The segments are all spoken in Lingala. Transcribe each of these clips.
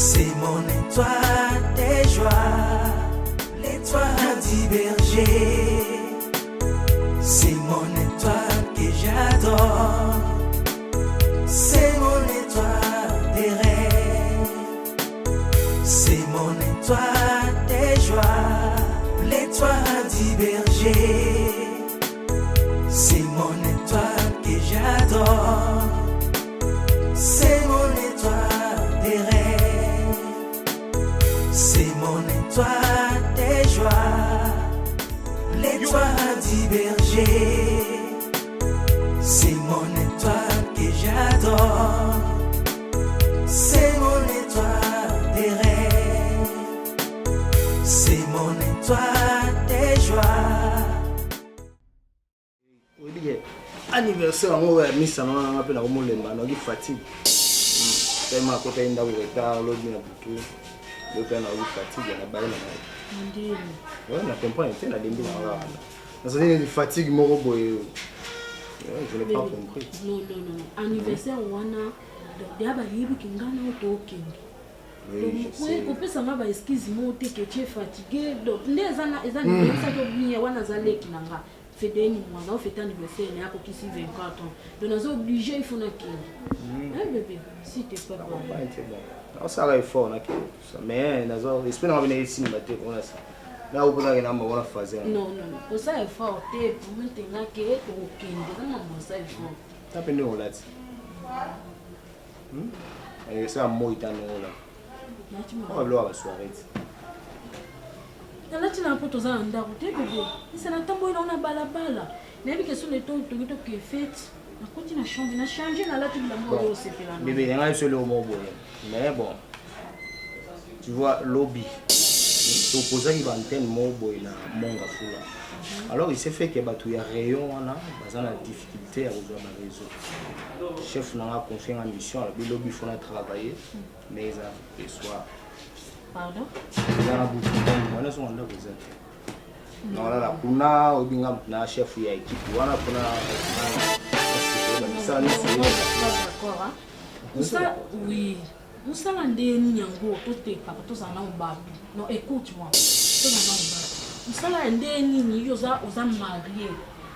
C'est mon étoile des joies, l'étoile du berger. C'est mon étoile que j'adore. C'est mon étoile des rêves. C'est mon étoile des joies, l'étoile du berger. C'est mon étoile que j'adore. C'est mon étoile des rêves. C'est mon étoile des joies, l'étoile du berger. C'est mon étoile que j'adore. C'est mon étoile des rêves. C'est mon étoile des joies. Anniversaire ngo ya misa na ngape na komolemba na fatigue. Tellement ko tainda ko retard l'autre na butu. Le père na fatigue na baila na. Ndiyo. Ouais, na comprendre tena dembi na wa. Na ça dit fatigue moko boye. Je n'ai pas compris. Non. Anniversaire wana ya ba yibi kingana otokende. Oui, je sais. On peut ça ba excuse mo te que tu es fatigué. Donc ndezana ezana ça to bien wana zaleki nanga. Fait des mois, on fait anniversaire, il y a pour qui 24 ans. Donc, on est obligé, il faut qu'il hein, bébé, si tu n'es pas bon. Non, ça va être fort, mais j'espère qu'on va venir ici, on a ça. Là, on va venir on va faire. Non, pour ça, il faut que pour maintenant que tu es ça, il faut. Ça peut nous là. Et ça, moi, il t'en a là. On va voir la soirée. Là tu n'as pas tous un ndako te bébé. C'est na tambo ina ona balabala. Na bi question de ton to que fête. Na koti na changer na là tu la mort c'est pela. Bébé, il y a seul au mot mais bon. Tu vois lobby. Tu poses une vingtaine mot boy na monga fula. Alors il s'est fait que batu ya rayon wana bazana difficulté à résoudre la réseau. Chef n'a confié en mission, le lobby faut travailler mais ça le soir. Pardon? Wana so wanda kuza. Na la kuna obinga na chef ya équipe. Wana kuna ça ni c'est d'accord hein. Ça oui. Nous ça ndeni nyango tote papa to sana ubabi. Non écoute-moi. To sana ubabi. Nous ça ndeni ni oza marié.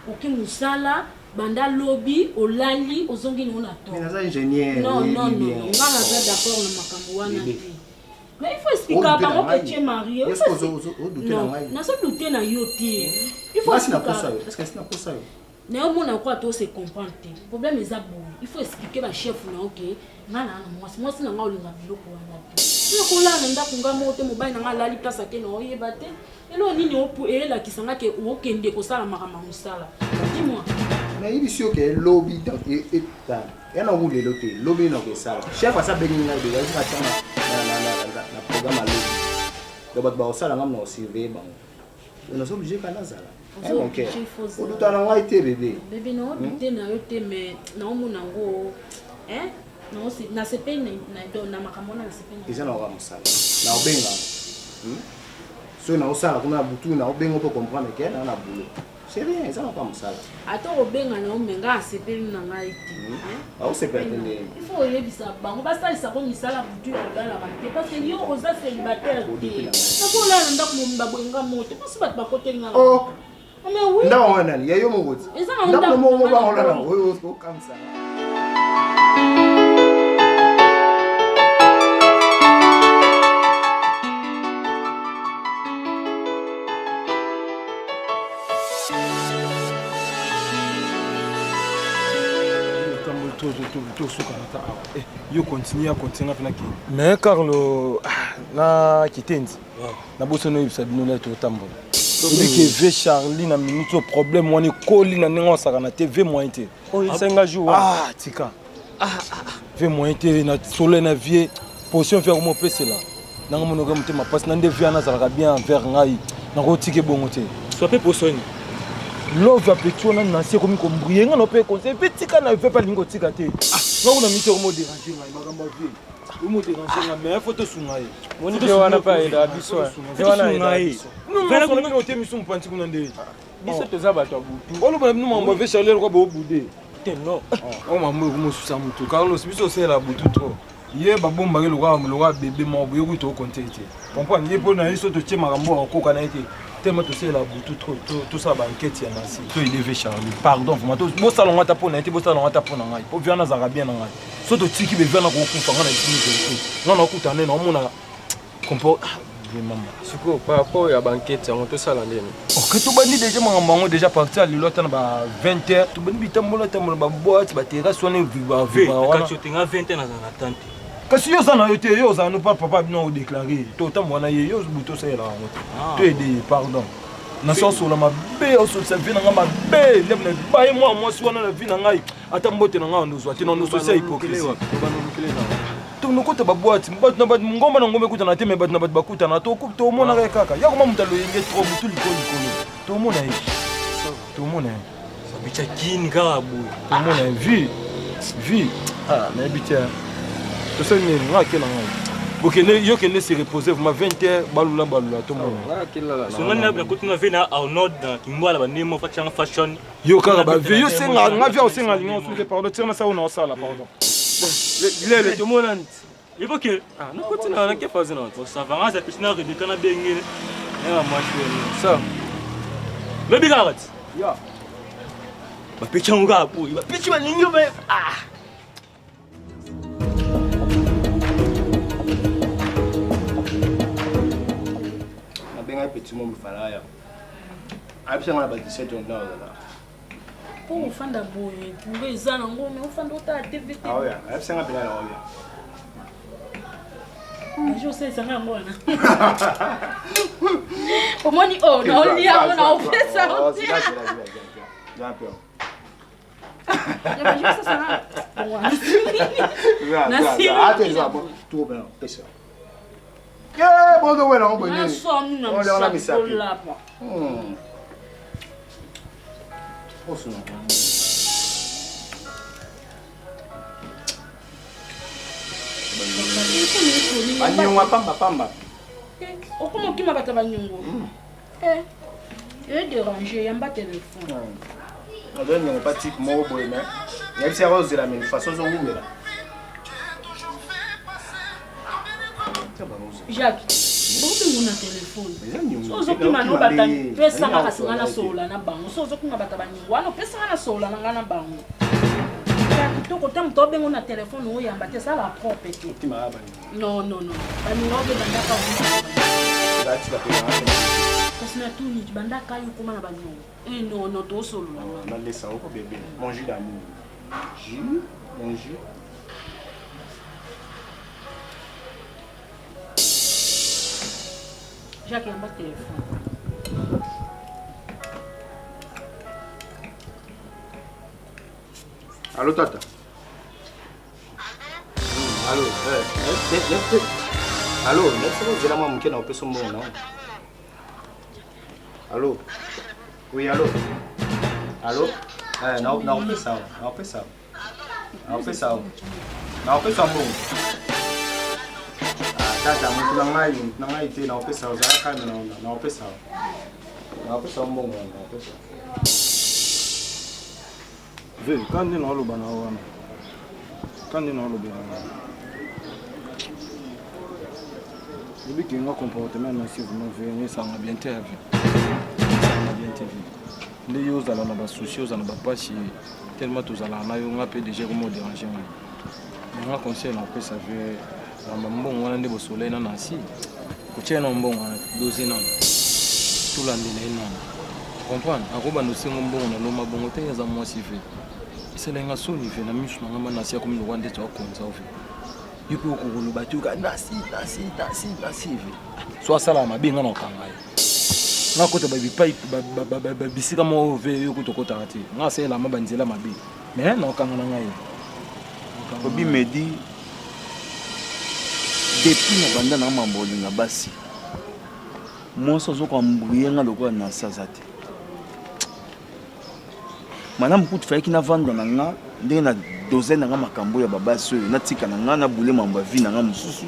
OK musala banda lobby olali ozongi ni ona to. Mais ça ingénieur. Non. On va d'accord na makambo wana. Mais il faut expliquer à parents que tu es marié. Est-ce que vous doutez non, na so douter na yo ti. Il faut expliquer. Est-ce que c'est na ça? Na mo na quoi to se comprendre. Le problème est ça bon. Il faut expliquer ba chef na OK. Na moi si na nga olinga biloko wana. Na ko la nda kunga mote mobile na nga lali place ake na oyeba te. Elo nini opu ela kisanga ke o kende ko sala makama musala. Dis-moi. Mais il dit que lobby dans et ta. Ya na roule loté. Lobby na ko sala. Chef a sa beninga de ya ka tana. Na programme à l'eau. Donc, bah, ça, la maman aussi, on est obligé qu'à la zala. Ok. Au tout temps, on a été bébé. Bébé, non, bébé, n'a été, mais non, mon ango, hein? Non, c'est na sepe na makamona na sepe. Ils ont un sala. Na obenga. So na osala comme na butu na obenga pour comprendre que na na boulot. C'est rien, ils ont pas musala. Attends, obenga na omenga sepe na ngaiti. Ah, c'est pas entendre. Il faut yebisa bango basa isa ko misala butu ya la banté parce que yo oza célibataire. Na ko la nda ko mba bwenga moto parce que ba côté nga. Oh. Mais oui. Non, on a il y a yo mo goti. Nda mo mo ba on la. Oui, comme ça. Yo continue à continuer mais Carlo na kitenzi na boso no ibisa bino na to tambo que ve Charlie na minute problème woni koli na ningo saka na TV moyen 5 jours tika ve moyen na solo na vie position faire mo pese là na ngomo no mutema passe na ndevia na zalaka bien envers ngai na ko tike bongo te soit pe position love apetio na nasi komi ko mbrienga no pe conseil petika na veut pas lingo tika te non on a mis au mot déranger ngai magamba vie au mot déranger ngai mais photo sungai moni pe wana pa ida biso wana ngai non mais on a mis au temi sum panti kuna nde biso toza bato butu olo ba nous mauvais chaleur ko bo boudé te non on m'a mo susa mutu Carlos biso c'est la butu trop ye babombaki loka bebe moko boyoki tokonte te comprendre ye mpo na ye so totie makambo akokoka na ye te tellement tosalela butu tosala bankete ya nasi to éleve Charlie pardon vraiment bosalanga ata mpo na ye te bosalanga ata mpo na ngai mpo viana azalaka bien na ngai so totiki beviana kokufa ngai na esimi te nga nakuta nde naomona compo mama siko par rapport ya bankete yango tosala ndeni ok tobandi déjà makambo yango déjà parti ya lelo ata na ba 20h tobandi bitambola tambola baboite baterrasse wana viva wana tenga 20h na tante kasi yo oza na yo te yo ozala no pa papa bino odeklare totambola na ye yo butu osayela yango to ede ye pardon na sosola mabe ososa vi na ngai mabe ndemna baye mwa mwasi wana na vi na ngai ata mbote na ngai ondozwa te na ondososia hypocrisie tonokota baboite ngomba na ngomba ekutana te me bato na bato bakutana tomonaka ye kaka ya koma moto aloyenge tro motu likolo tomona ye tomona ye sabicha kini kaka boye tomona ye vi nayebi te tosali nini nga ake na ngai bokende yo kende se reposer vraiment 20h balula tomona songa na kutuna vena au nord na kimbala banemo fachanga fashion yo kaka ba vi yo senga nga via osenga linga osuke pardon tirana sa ona osala pardon lele tomona nti iboke na kutina na kefazi na to savanga za pisina redeka na bengene ya mwashwe ça lebi karat ya ba picha nga po ba picha baninyo ba nabenga petit mo mfalaya abisanga na ba 17 ans là pour ufanda boye pour ezana ngome ufanda uta TV ah ouais abisanga bila na oya je sais ça ngona omoni oh na oli yango na ofesa bien peur ya je sais ça tout bien pesa yeah bon de voilà on bonne na somme na misa pa oh c'est non banyongwa pamba okomokima bato banyongo déranger yamba téléphone azonyongo pa type moko boye me yebisi yako ozela mini façon ozowumela Jacques okobengo na téléphone so ozokima no bata pesanga kasinga na sola na bango so ozokima bata banyongo wana opesanga na sola na nga na bango kitoko ta moto obengo na telefone oyamba te sala propre te non baninga obe bandaka kasi na tuni bandaka yo koma na baniongo non tosolola nalesa oko bebe mon jus d'amour mon jus Jacques yamba téléphone Allô tata. Allô. Allô, c'est là moi qui n'a pas son nom non. Allô. Oui, allô. Allô. Non, on ça. On fait ça bon. Tata, mon ngai te na on fait ça, za ka na on fait ça. Na on fait ça bon, on fait ça. Ve, quand on a le banana, quand on a le banana, depuis qu'il y a un comportement ainsi, vous venez, ça m'a bien été. Les choses à la souci, aux en pas si tellement tous à la maille, on a pu déjà comment déranger. On a conseillé on peut savoir la maman on a des soleil dans la si, que tu es un bon dosé non, tout l'année non. Comprendre? À quoi nous sommes bon, on a l'homme bon, on est à moi si fait. C'est l'un seul qui fait la mission à Manassia comme le Rwanda comme ça. Il peut le battre nasi. Soit ça là, ma bien en Kangai. Na kota baby pipe bisika mo ve yokuto kota ati. Na c'est la mabanzela mabi. Mais non kangana ngai. Obi Medi depuis na banda na mamboli na basi. Moi so zo kwa mbuyenga lokwa na sazate. Madame Kout fait qu'il n'a vendu na nga ndenge na dozen na nga makambo ya babasi oyo natika na nga na bule mambo ya vie na nga mususu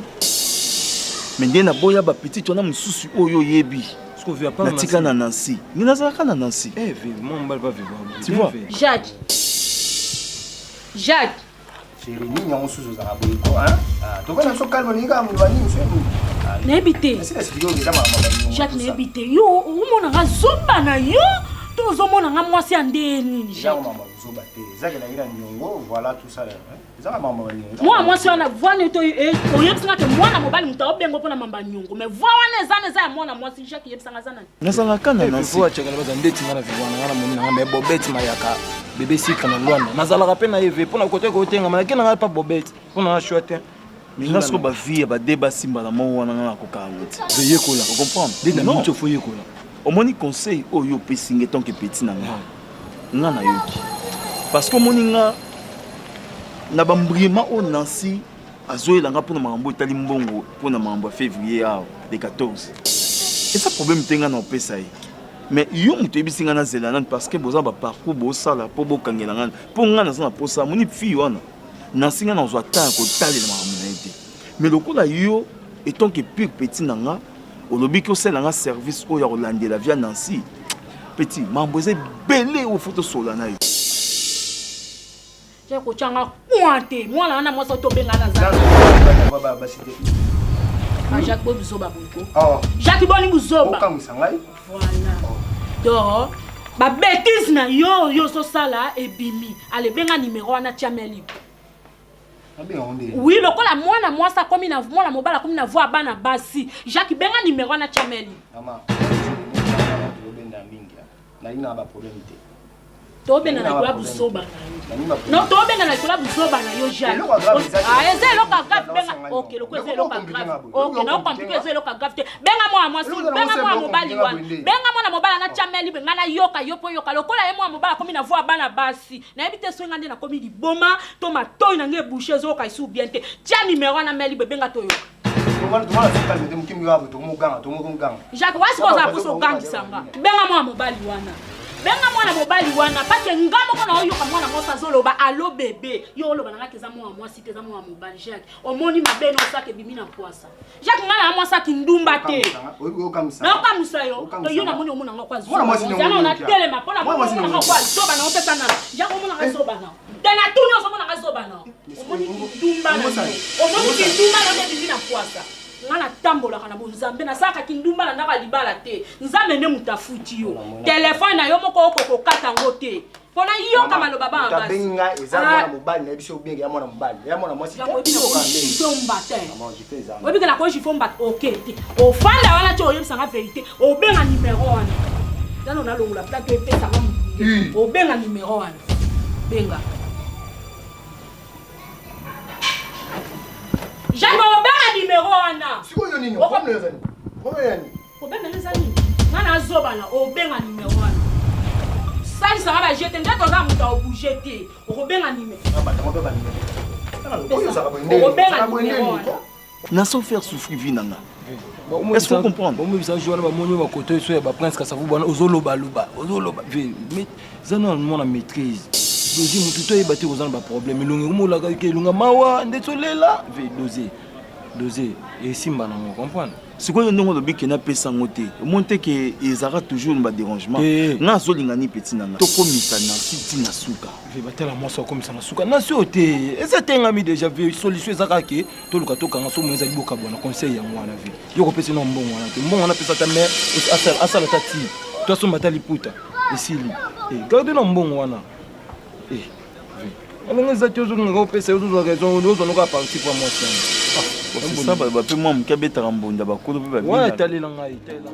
mais ndenge na boya ba petit ona mususu oyo yebi ce qu'on veut pas natika na Nancy ni nazaka na Nancy vivement on va vivre tu vois Jacques chérie nini yango susu ozala boye ko tokona biso calme ninga mibani mosu nayebi te Jacques nayebi te yo omonanga zoba na yo to ozomonanga mwasi ya ndeni mwana mwasi wana voine to oyebisanga te mwana mobali moto aobengo mpona mamba nyongo mais voi wana eza ya mwana mwasi Jacques yebisanga eza nani nazalaka na nansi achakala baza ndeti nga na viwana nga na moni nanga mais bobeti mayaka bebe sika na lwana nazalaka mpe na eve mpona kote kotenga malaki nanga mpa bobeti mpona na shwa te nga siko bavie ya bade basimbala mo wana nga nakokaka ngo te veyekola ocomprendre nde na mutu fo yekola omoni conseil oyo opesi nga tonke peti na nga nayoki parce que omoni nga na bambrima oyo nansi azoyelanga mpona makambo etali mbongo mpona makambo ya février awa le 14 eza problème te nga na opesa ye mais yo moto oyebisi nga nazela nani parce que boza baparcours bosala mpo bokangela ngani mpo nga naza na posa moni fille wana nansi nga nazwa ta ya kotalela makambo na ye te mais lokola yo etonke pure peti na nga olobi ki osala nga service oyo ya kolandela via nansi peti makambo eza ebele oyo fo tosola na yo kochanga kwante mwana wana mwasi tobenga na zala Jacques bo buzoba bonko Jacques boni buzoba voilà donc ba bêtise na yo so sala ebimi ale benga numéro wana tiameli oui lokola mwana mwasi akomi na mwana mobala akomi na voix bana basi Jacques benga numéro wana tiameli tobenga na kula buzoba na yo non tobenga na kula buzoba na yo Jacques eza eloka grave benga ok loko eza eloka grave ok na compliqué eza eloka grave te benga mwana mwasi benga mwana mobali wana benga mwana mobali na chameli benga na yoka yoka lokola ye mwana mobali komi na voix bana basi na yebi te soinga nde na komi liboma to matoi na nge boucher zoka isu bien te tia numéro na meli benga to yoka Jacques wasi koza puso gangi sanga benga mwana mobali wana benga mwana mobali wana parce ngamo kona oyoka mwana mosa zoloba allo bébé yo loba nanga keza mwana mwasi te za mwana mobali Jacques omoni mabeno sake bimi na poisa Jacques ngana na mwasa kindumba te na okamusa yo to yo na moni omona nga kwa zoba zana na telema pona mona nga kwa zoba na opesa na Jacques omona nga zoba na tena tunyo omona nga zoba na omoni kindumba na omoni kindumba na bimi na poisa ngana tambola kana bonzambe na saka kindumba na ndaka libala te nzambe ne mutafuti yo telefone na yo moko okoko kata ngote pona yo kama lo baba ngasi tabenga eza mwana mobali na biso bien ya mwana mobali ya mwana mwasi ya mobili ko mbate obi kana ko jifo mbate OK ofanda wana cho yebisa nga vérité obenga numéro wana dano na longola plateau epesa nga obenga numéro wana benga Jacques obenga numéro wana siko yo nini obenga nini obenga nini ngana zoba na obenga numéro wana sali sanga ba jeter ndato za muta obouger te obenga numéro obenga numéro na sans faire souffrir vinanga est-ce que vous comprenez bon mais ça joue na ba monyo ba côté so ya ba prince Kasavu bana ozoloba mais ça non mon maîtrise dozi mutu to yebate kozana ba problème elongi komolaka ke elonga mawa ndetsolela ve doze esimba na ngo comprendre sikoyo ndongo lobi ke na pesa ngo te monte ke ezara toujours ba dérangement nga zolinga ni petit nanga to komisa na siti na suka ve batela moso komisa na suka na so te eza tengami déjà ve solution ezaka ke to luka to kanga so mwenza liboka bona conseil ya mwana ve yoko pesa no mbongo wana te mbongo na pesa ta mais asala tati to so matali puta esili garde no mbongo wana on ça toujours ngao pesa yo zo raison nous on va partir pour moi ça ba pe moi mkabeta rambonda bakolo pe ba bien ouais talela ngai talela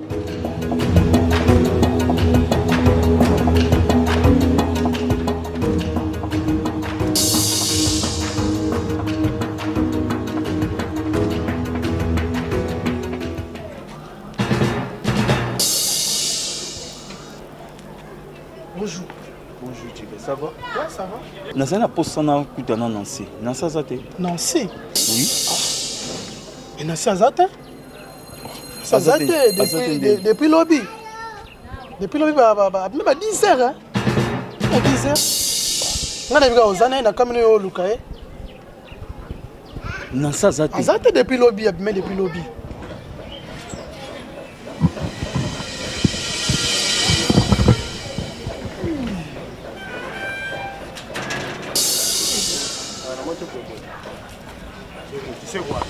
bonjour ça va? Ouais, ça va. Nazana postana kutana Nancy. Nancy azate. Nancy? Oui. Et Nancy azate? Azate depuis lobby. Depuis lobby même à 10 heures hein. À 10 heures. Ngana bika ozana na kamino yo luka Nancy azate. Azate depuis lobby, mais depuis lobby. Tu sais quoi?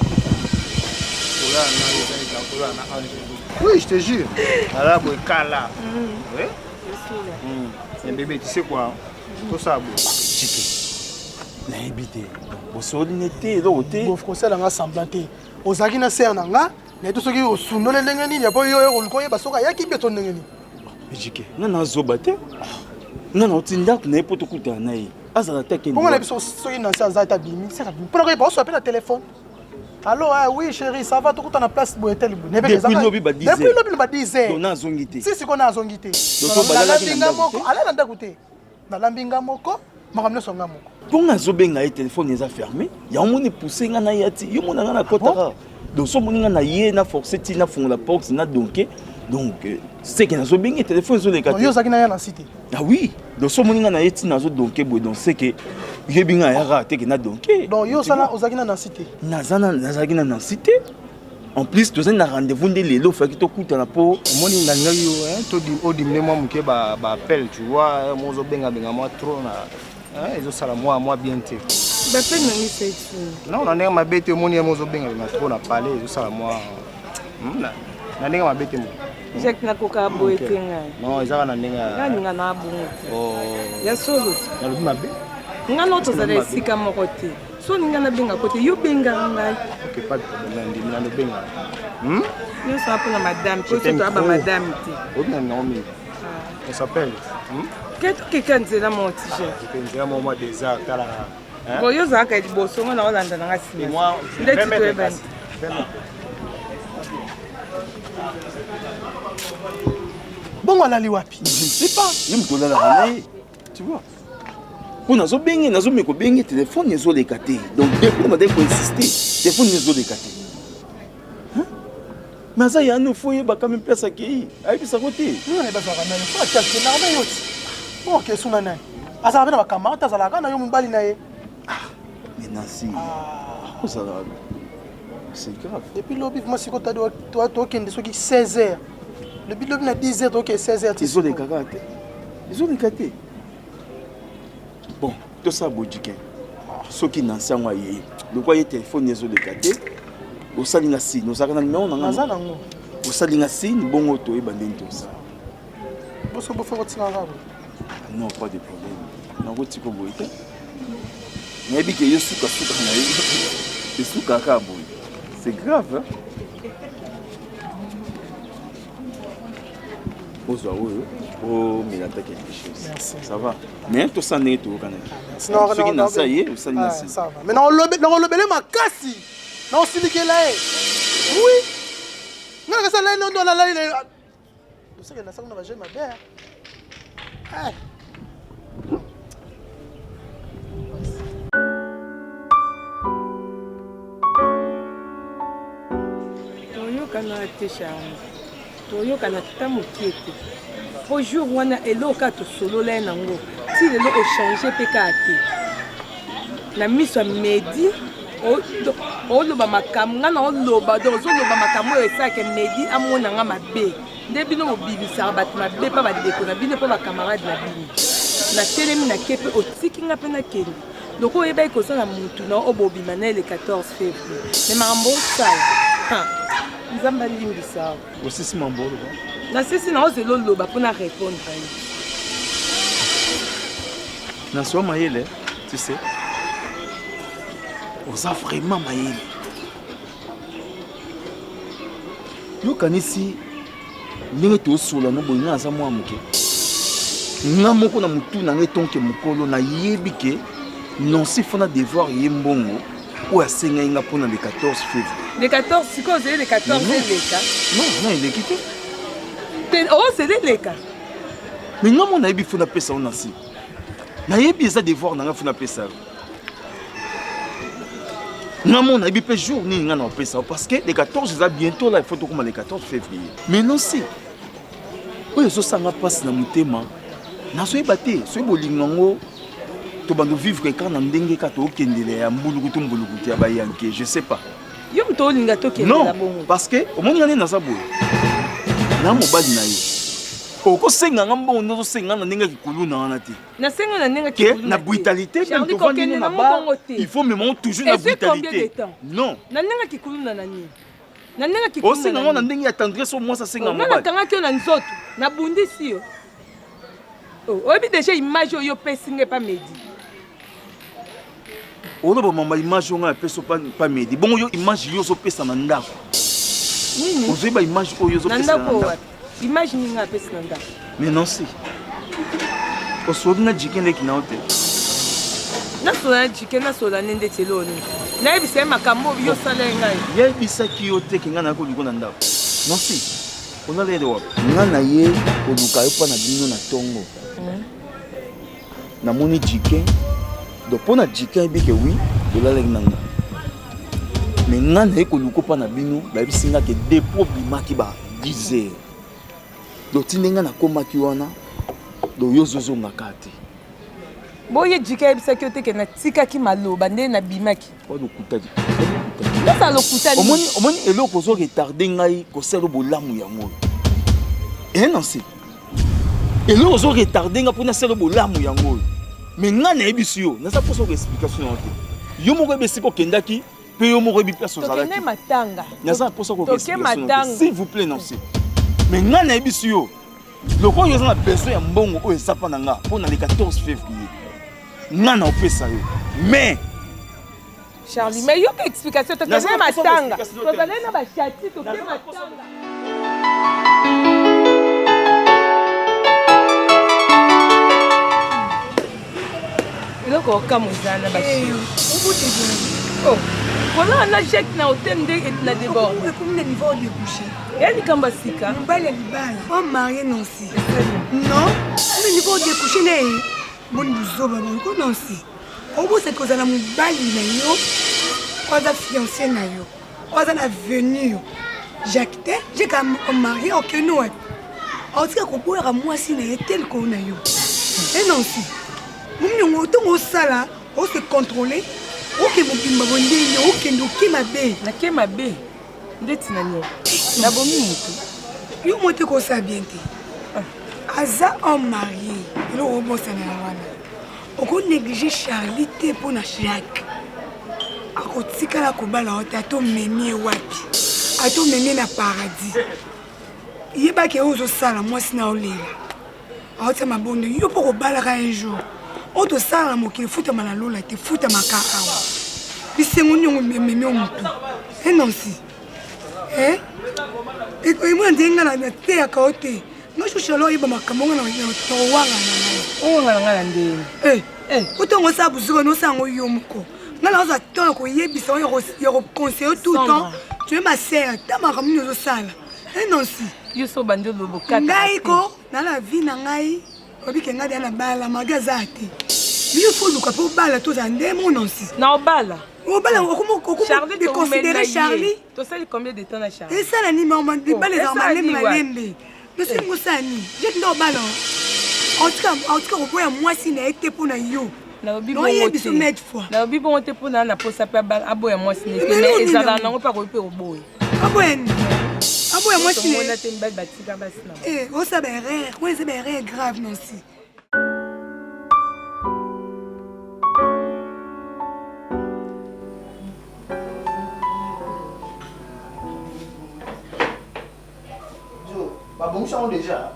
Oui, je te jure. Là, Kala. Oui? Mais bébé, tu sais quoi? Tout ça, Bon français là nga semblanté. Ozaki na ser na nga, na to soki osundole ndenge nini ya po yo olikoye basoka yaki beto ndenge nini. Jike, nana zobate. Nana otinda na poto kuta na ye. Azala take. Comment la biso soki na ser za ta bimi, c'est la bimi. Pour que pas so appelle na téléphone. Allô, oui chérie, ça va tout na place boetel. Depuis lobi ba 10 heures. Depuis lobi ba 10 heures. On a zongité. Si qu'on a zongité. Donc balala binga moko. Allez na ndakuté. Na lambinga moko, makamne songa moko. Pour nga zobenga ye téléphone eza fermé, ya moni pousser nga na yati, yo mona nga na kotara. Donc so moni nga na ye na forcer ti na fonga la porte na donké. Donc c'est que na zobenga téléphone zo le katé. Yo zaki na ya na cité. Ah oui, donc so moni nga na yeti na zo donké boy donc c'est que ye binga ya raté que na donké. Donc yo sala ozaki na cité. Nazaki na cité. En plus tu as un rendez-vous de lelo fait que to kuta na po. Moni na yo hein, to di odimne moi muke ba appel, tu vois, mo zo benga moi trop na. Ils ont ça moi bien té. Non, on a ma bête mon yemo zo benga na trop na parler, ils ont ça moi. Na nenga ma bête mo. Jacques na koka boy tenga. Non, ils ont na nenga. Nga na bongo. Oh. Ya solo. Na lobi ma bête. Nga no to zale sika moko te. So ninga na benga côté yo benga ngai. OK, pas de problème, ndi na no benga. Yo sa pour la madame, ko to aba madame te. Oh bien non mais. On s'appelle. Qu'est-ce que quelqu'un dit là mon petit chef? C'est un moment déjà kala. Bon yo za ka di boso na Hollande na ngasi. Moi, ndeti to ebani. Bon ala liwapi. Je ne sais pas, même ko la rana. Tu vois. Pour nazo bengi nazo meko bengi téléphone nezo le katé. Donc depuis on m'a dit faut insister. Téléphone nezo le katé. Mais ça y a nous faut y ba quand même place aki. Ai bisa côté. Non ne ba ça na faut acheter na ba yoti. Bon, ok, suna nai. Asa bena ba camarade azalaka na yo mbali na ye. Mais Nancy. Oh ça va. C'est grave. Depuis lobi moi siko ta to kende soki 16h. Le but lobi na 10h OK 16h. Ils ont des karaté. Ils ont des katé. Bon, tout ça bodjike. Ce qui Nancy moi yé. Le quoi y téléphone ils ont des katé. Au salinga si, nous avons numéro na nga. Au salinga si, bongo to e bandeni to ça. Boso bo faut tsanga ngabo. Non, pas de problème. Non, tu peux boire. Mais bien que je suis c'est grave. Hein? Oh, mais l'attaque quelque chose. Merci. Ça va. Mais tout ça n'est tout. Sinon, ça y est, ça va. Ça va. Mais non, on le belé ma casse. Non, c'est dit qu'elle est. Oui. Non, ça là, non, là, il est. Tu sais que la salle ne va jamais bien. Hey. Toyokana te charme. Toyokana ta mokie te. Au jour wana eloka to solo la nango. Si lelo o changer pe ka te. Na miso medi o loba makam ngana o loba do zo loba makamo esa ke medi amona nga mabe. Nde bino obibisa bat mabe pa ba deko na bino pa ba camarade na bino. Na telemi na kepe o tiki nga pe na kende. Donc on est comme ça la mutu na obobi manel le 14 février. Mais mambo ça. Nous avons dit ça. Aussi si mambo. Na sisi na ozelo loba pour na répondre. Na so maïle, tu sais. On a vraiment maïle. Yo kanisi ndenge to sola no boyina za mwa muke. Nga moko na mutu na ngetonke mukolo na yebi ke non si fona devoir yembongo ou asenga inga pona le 14 février. Le 14, c'est quoi le 14 février? Non, il est quitté. Oh, c'est le cas. Mais non, mon aïe, fona pesa on asi. Na yebi za devoir na nga fona pesa. Non, mon aïe, pe jour ni nga na pesa parce que le 14 c'est bientôt là, il faut comme le 14 février. Mais non si. Oyo so sanga passe na mutema. Na so ebate, so bolingango to bando vivre quand na ndenge ka to kendele ya mbuluku to mbuluku ya bayanke, je sais pas. Yo mto linga to kendela bongo. Non, parce que au monde ngane na za boye. Na mobali na ye. okosenga nga mbongo nozosenga na ndenge kikulu na wana te nasenga na ndenge ke na brutalité Charlie kokende na mbongo te il faut même toujours na brutalité non na ndenge kikulu na nani na ndenge kikulu osenga nga na ndenge ya tendresse au moins ça senga mobali na kanga kyo na nzoto na bundisi yo oyebi déjà image oyo pesinge pa medi ono ba mama image nga peso pa medi bongo yo image yo so pesa na ndako nini ozoyeba image oyo so pesa na ndako image ninga pesa na ndako mais non si osoki na jikende kina ote nasola jike nasola nende teloni nayebisa ye makambo yo sala ngai yebisaki yo te ke nga na koliko na ndako non si onalede wapi nga na ye koluka yo mpo na bino na ntongo namoni jike donc mpo na jike ayebi ke wi tolaleki na nga mais nga na ye koluka mpo na bino bayebisi nga ke depo bimaki ba 10 heures donc ti ndenge nakomaki wana donc yo ozozongaka te boye jike ayebisaki yo te ke natikaki maloba nde nabimaki olokutaki nasa lokutani omoni eloko ozoretarde ngai kosala bolamu yango nansi eloko ozoretarde ngai mpona sala bolamu yango mais ngai nayebisi yo naza mposa ko explication yango te yo moko yebisi kokendaki mpe yo moko yebi place ozalaki naza mposa ko explication s'il vous plaît nansi mais ngai nayebisi yo loko oyo oza na besoin ya mbongo oyo eza mpa na nga mpo na le 14 février nga na opesa yo mais Charlie, mais yoka explication to kene matanga. To zale na ba chati to kene matanga. Iloko kamuzana ba shi. Ubuti jini. Oh. Voilà na check na hotel ndenge na débord. Comme le niveau de coucher. Yani kamba sika. Mbale libala. On marié non si. Non. Le niveau de coucher né. Bon buzoba bon non si. Obuti kozana mubali na yo. Oza fiancé na yo. Oza na venu yo. Jacte, j'ai comme marié au Keno. Otika ko boira mwasi na tel ko na yo. Et non si. Mumi ngoto ngosala, o se contrôler. Ok mobimba bondeni, ok ndoki mabe. Na ke mabe. Ndeti na nyo. Na bomi mutu. Yo mote ko sa bien te. Aza homme marié. Lo robo sana na wana. Oko négliger Charlie te pour na Jacques. Akotikala kobala ote ato memi wapi. Ato memi na paradis. Yeba ke ozo sala mwasi na olela. Aote mabondo yo po kobala ka un jour. Oto sala mokili futa malalola te futa makakawa. Bisengo nyongo memi omutu. Non si. Et moi ndenga na te ya kaote. No shushalo iba makamonga na to wanga na. O ngala ngala ndeni. Otongo sa buzuko no sango yomuko. Ngala oza tona ko yebisa yo conseiller tout le temps. Tu es ma sœur, ta makamuni ozo sala. Non si. Yo so bando lobo kaka. Ngai ko na la vie na ngai. Obi ke ngadi na bala magazate. Yo faut luka po bala to za ndemo non si. Na obala. Obala okumo Charlie de considérer Charlie. To sali combien de temps na Charlie? Et ça la ni maman de bala za malembe na lembe. Mais c'est ngosani. Je ndo bala. En tout cas, on voit moi si n'a été pour na yo. Na bibo ngote. Na bibo ngote pour na posa pa aboya moi si n'était mais ezala na ngopa ko pe oboye. Aboyen. Aboya moi si. On a été une belle batika basna. On ça ben rire, ouais c'est ben rire grave non si. Bon, ça déjà.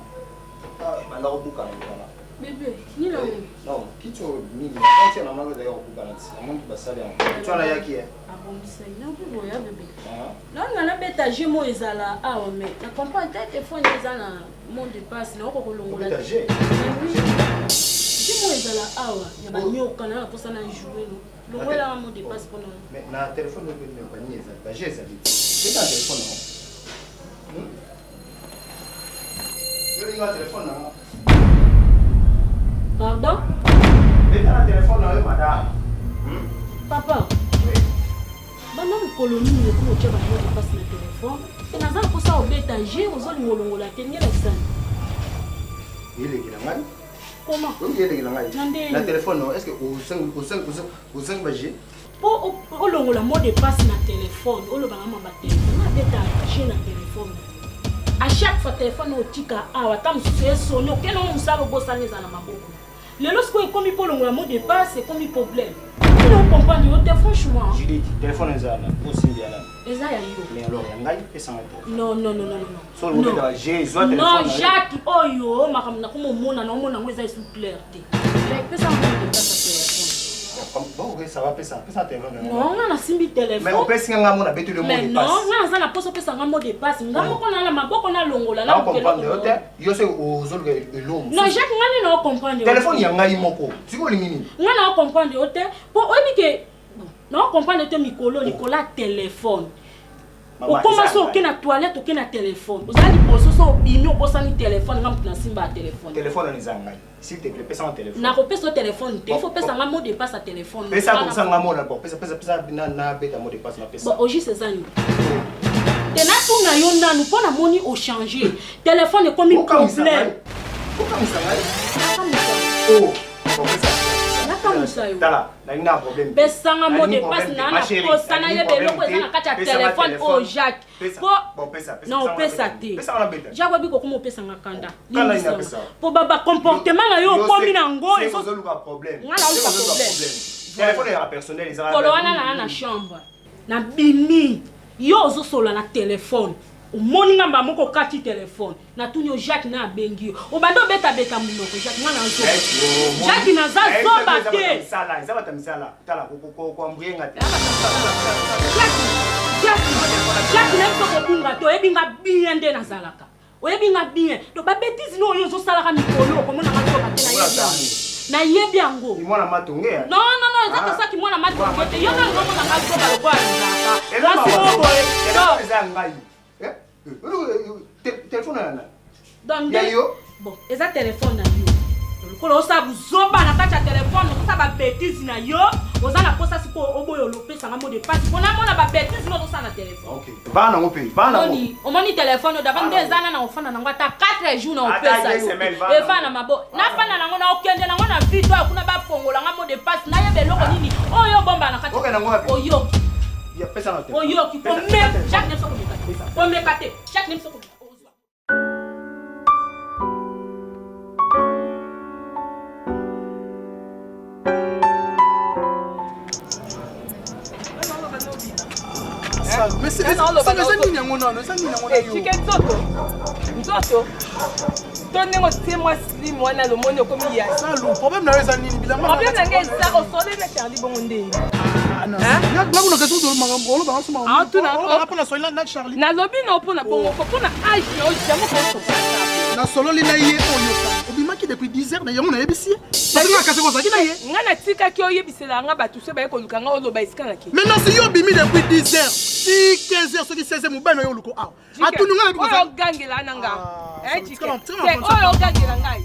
Bébé, ni là. Non, qui tu mis quand tu as maman d'ailleurs au balance. Maman qui va saler. Tu as la yaki. Ah bon, c'est non pour voyer bébé. Non, on a bêta jemo ezala ah mais la comprendre téléphone ezala monde passe na ko kolongola. Bêta G. Jemo ezala ah ya ba nyoka na pour ça na jouer no. Longola monde passe pour nous. Mais na téléphone ne pas ni ezala. G ezali. C'est un téléphone non. Yo linga téléphone non. Pardon? Mais dans le téléphone, là, madame. Papa. Oui. Maintenant, le colonie, le coup, tu vas passer le téléphone. Et dans un coup, ça, au bétager, aux autres, nous la tenir la scène. Il est là. Comment? Oui, il est là. Le téléphone, est-ce que au 5 bâgé? Pour le mot de passe na téléphone, au le téléphone, na bétager na téléphone. à chaque fois téléphone au tika awa tam c'est sonné auquel on s'arrête bosser les ana maboko le lorsque comme il pour le mot de passe c'est comme il problème on comprend franchement je dis téléphone ezana aussi bien là eza ya yo mais alors yangai pesa non so le monde da j'ai soit téléphone non Jacques oyo makamna ko mona na mona ngweza sous clarté Jacques pesa mo de passe bon ça va pesa téléphone non on a simbi téléphone mais on pesa nga mona betu le mot de passe non on a na poso pesa nga mot de passe ngamo ko na maboko na longola na comprendre yote yo se ozolga elom non Jacques ngani na comprendre téléphone yangai moko siko lingini ngana na comprendre yote pour obi ke non comprendre te Nicolas téléphone au commence au na toilette au na téléphone vous allez poser so bimi au posa ni téléphone ngam na simba téléphone ni zangai s'il te plaît pesa un téléphone na ko pesa téléphone il faut pesa nga mot de passe à téléphone pesa comme ça nga mot d'abord pesa na beta mot de passe na pesa bon oji c'est ça ni tena tout na yo na nous pona moni au changer téléphone est comme un problème oh tala na problème besanga mot de passe na posa na yebe loko eza na kati ya téléphone o Jacques bon pesa non pesa te Jacques biko ko mo pesa nga kanda kala ina pesa po baba comportement na yo komi na ngo c'est ça le problème ngala uka problème téléphone est personnel ils ont wana na chambre na bimi yo zo sola na téléphone umoni ngamba moko kati téléphone na tunyo Jacques na bengi o bando beta munoko Jacques ngana nzo Jacques na za zoba te sala izaba tamisala tala ko ambrienga te Jacques na ko kunga to ebinga bien de na zalaka o ebinga bien to ba bêtise no yo zo sala ka mikolo ko mona ngazo ba te na yebi yango mwana matonge non ezaka ça ki mwana matonge te yo na ngoma na ngazo ba lokwa nzaka téléphone là donc bon eza téléphone na yo ko lo sa buzoba na kati ya téléphone ko sa ba bêtise na yo ozala posa siko oboyo lopesa nga mot de passe pona mona ba bêtise no sa na téléphone OK bana ngope bana ngo omoni téléphone d'avant des années na ofana na ngata 4 jours na opesa yo e fana mabo na fana na ngo na okende na ngo na video kuna ba fongola nga mot de passe na yebe loko nini oyo bomba na kati oyo ya pesa na téléphone oyo ki ko même chaque ne so ko mekate ko mekate chaque ne so ko mais c'est nini yango nono eza nini yango na yo chike nzoto to ndenge otie mwasi mwana lomoni okomi ya salu problème na yo eza nini bilamba problème na ngai eza osole na Charlie bongo ndeni nakuna question tolo makambo oloba nsoma mpona soli na Charlie nalobi na mpona bongo mpona age na oyo jango kososa nasololi na ye oyo obimaki depuis 10 heures na yango nayebisi ye kasi kozalaki na ye nga natikaki oyebisela nga bato so baye koluka nga oloba esika na ke maintenant si yo obimi depuis 10 heures si 15 heures soki 16 heures mobali na yo oluko awa atunu nga oyo ogangela na nga oyo ogangela ngai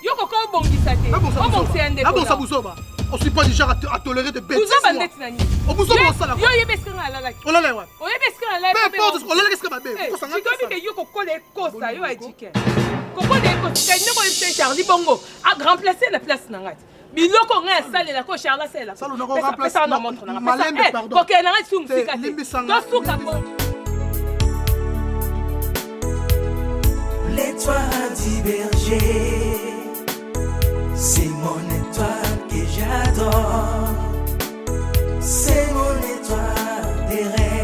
yo koko obongisa te obongisa ya ndeko abongisa buzoba on suis pas du genre à tolérer de bêtises buzoba ndeti na nini obuzoba osala yo oyeba esika nga alalaki olala wapi oyeba esika nga alalaki peu importe olalaki esika mabe sikobi yo kokola ekosa yo ajike kokola ekosa ndeko oyebisa Charlie bongo remplacer la place na ngai biloko ngai asalela ko Charles asala pesa na montre na nga kokela na ngai sungusika te tosuka bongo. L'étoile divergée, c'est mon étoile que j'adore, c'est mon étoile des rêves.